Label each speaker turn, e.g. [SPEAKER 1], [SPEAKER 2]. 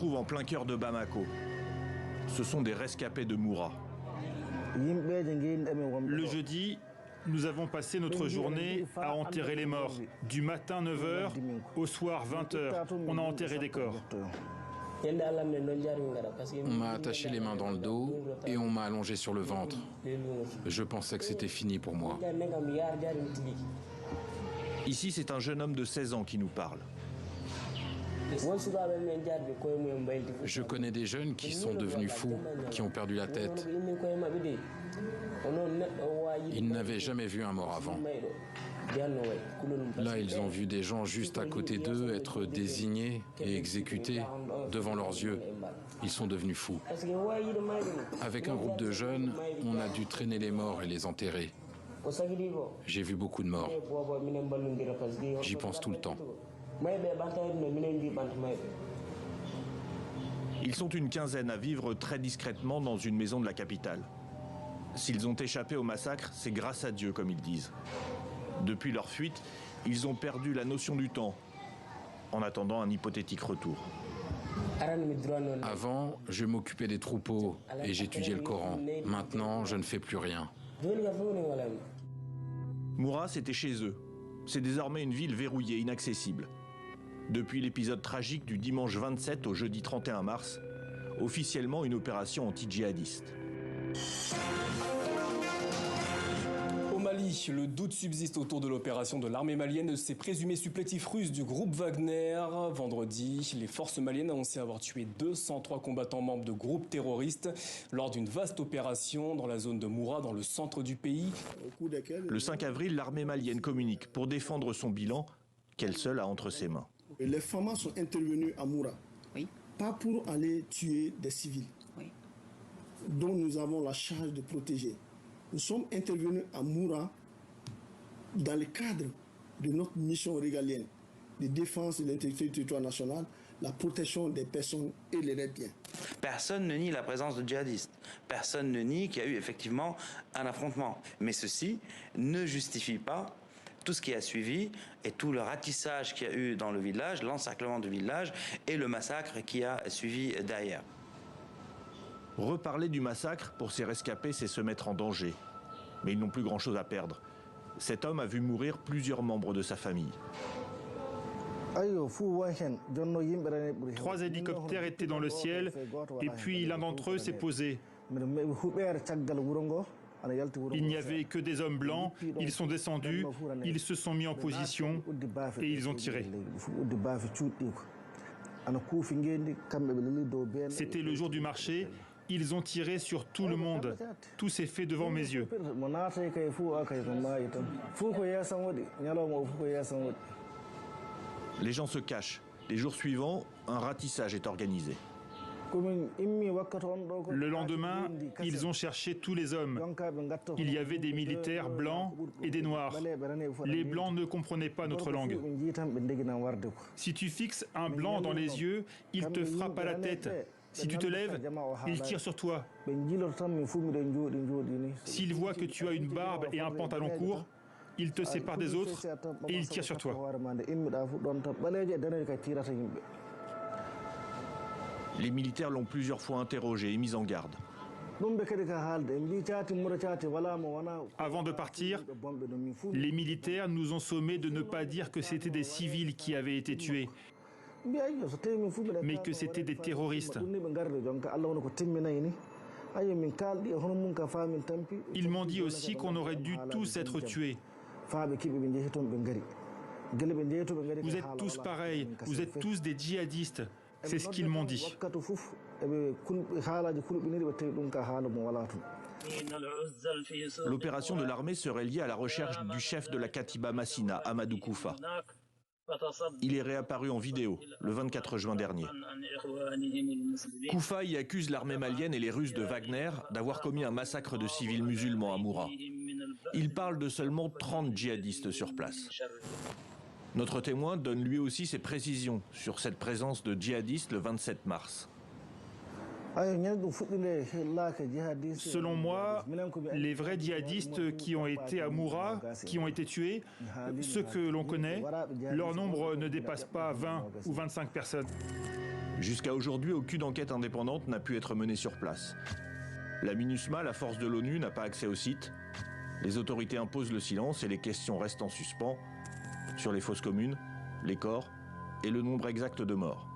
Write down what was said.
[SPEAKER 1] trouve en plein cœur de Bamako. Ce sont des rescapés de Moura.
[SPEAKER 2] Le jeudi, nous avons passé notre journée à enterrer les morts. Du matin 9h au soir 20h, on a enterré des corps.
[SPEAKER 3] On m'a attaché les mains dans le dos et on m'a allongé sur le ventre. Je pensais que c'était fini pour moi.
[SPEAKER 1] Ici, c'est un jeune homme de 16 ans qui nous parle.
[SPEAKER 3] Je connais des jeunes qui sont devenus fous, qui ont perdu la tête. Ils n'avaient jamais vu un mort avant. Là, ils ont vu des gens juste à côté d'eux être désignés et exécutés devant leurs yeux. Ils sont devenus fous. Avec un groupe de jeunes, on a dû traîner les morts et les enterrer. J'ai vu beaucoup de morts. J'y pense tout le temps.
[SPEAKER 1] Ils sont une quinzaine à vivre très discrètement dans une maison de la capitale. S'ils ont échappé au massacre, c'est grâce à Dieu, comme ils disent. Depuis leur fuite, ils ont perdu la notion du temps, en attendant un hypothétique retour.
[SPEAKER 3] Avant, je m'occupais des troupeaux et j'étudiais le Coran. Maintenant, je ne fais plus rien.
[SPEAKER 1] Moura, c'était chez eux. C'est désormais une ville verrouillée, inaccessible. Depuis l'épisode tragique du dimanche 27 au jeudi 31 mars, officiellement une opération anti-djihadiste.
[SPEAKER 4] Au Mali, le doute subsiste autour de l'opération de l'armée malienne de ces présumés supplétifs russes du groupe Wagner. Vendredi, les forces maliennes ont annoncé avoir tué 203 combattants membres de groupes terroristes lors d'une vaste opération dans la zone de Moura, dans le centre du pays.
[SPEAKER 1] Le 5 avril, l'armée malienne communique pour défendre son bilan qu'elle seule a entre ses mains.
[SPEAKER 5] Les FAMA sont intervenus à Moura,
[SPEAKER 6] oui,
[SPEAKER 5] pas pour aller tuer des civils,
[SPEAKER 6] oui,
[SPEAKER 5] dont nous avons la charge de protéger. Nous sommes intervenus à Moura dans le cadre de notre mission régalienne de défense de l'intégrité du territoire national, la protection des personnes et les biens.
[SPEAKER 7] Personne ne nie la présence de djihadistes. Personne ne nie qu'il y a eu effectivement un affrontement. Mais ceci ne justifie pas tout ce qui a suivi et tout le ratissage qu'il y a eu dans le village, l'encerclement du village et le massacre qui a suivi derrière.
[SPEAKER 1] Reparler du massacre pour ces rescapés, c'est se mettre en danger. Mais ils n'ont plus grand-chose à perdre. Cet homme a vu mourir plusieurs membres de sa famille.
[SPEAKER 2] 3 hélicoptères étaient dans le ciel et puis l'un d'entre eux s'est posé. Il n'y avait que des hommes blancs, ils sont descendus, ils se sont mis en position et ils ont tiré. C'était le jour du marché, ils ont tiré sur tout le monde. Tout s'est fait devant mes yeux.
[SPEAKER 1] Les gens se cachent. Les jours suivants, un ratissage est organisé.
[SPEAKER 2] Le lendemain, ils ont cherché tous les hommes. Il y avait des militaires blancs et des noirs. Les blancs ne comprenaient pas notre langue. Si tu fixes un blanc dans les yeux, il te frappe à la tête. Si tu te lèves, il tire sur toi. S'il voit que tu as une barbe et un pantalon court, il te sépare des autres et il tire sur toi.
[SPEAKER 1] Les militaires l'ont plusieurs fois interrogé et mis en garde.
[SPEAKER 2] Avant de partir, les militaires nous ont sommés de ne pas dire que c'était des civils qui avaient été tués, mais que c'était des terroristes. Ils m'ont dit aussi qu'on aurait dû tous être tués. Vous êtes tous pareils, vous êtes tous des djihadistes. C'est ce qu'ils m'ont dit.
[SPEAKER 1] L'opération de l'armée serait liée à la recherche du chef de la Katiba Massina, Amadou Koufa. Il est réapparu en vidéo le 24 juin dernier. Koufa y accuse l'armée malienne et les Russes de Wagner d'avoir commis un massacre de civils musulmans à Moura. Il parle de seulement 30 djihadistes sur place. Notre témoin donne lui aussi ses précisions sur cette présence de djihadistes le 27 mars.
[SPEAKER 2] Selon moi, les vrais djihadistes qui ont été à Moura, qui ont été tués, ceux que l'on connaît, leur nombre ne dépasse pas 20 ou 25 personnes.
[SPEAKER 1] Jusqu'à aujourd'hui, aucune enquête indépendante n'a pu être menée sur place. La MINUSMA, la force de l'ONU, n'a pas accès au site. Les autorités imposent le silence et les questions restent en suspens sur les fosses communes, les corps et le nombre exact de morts.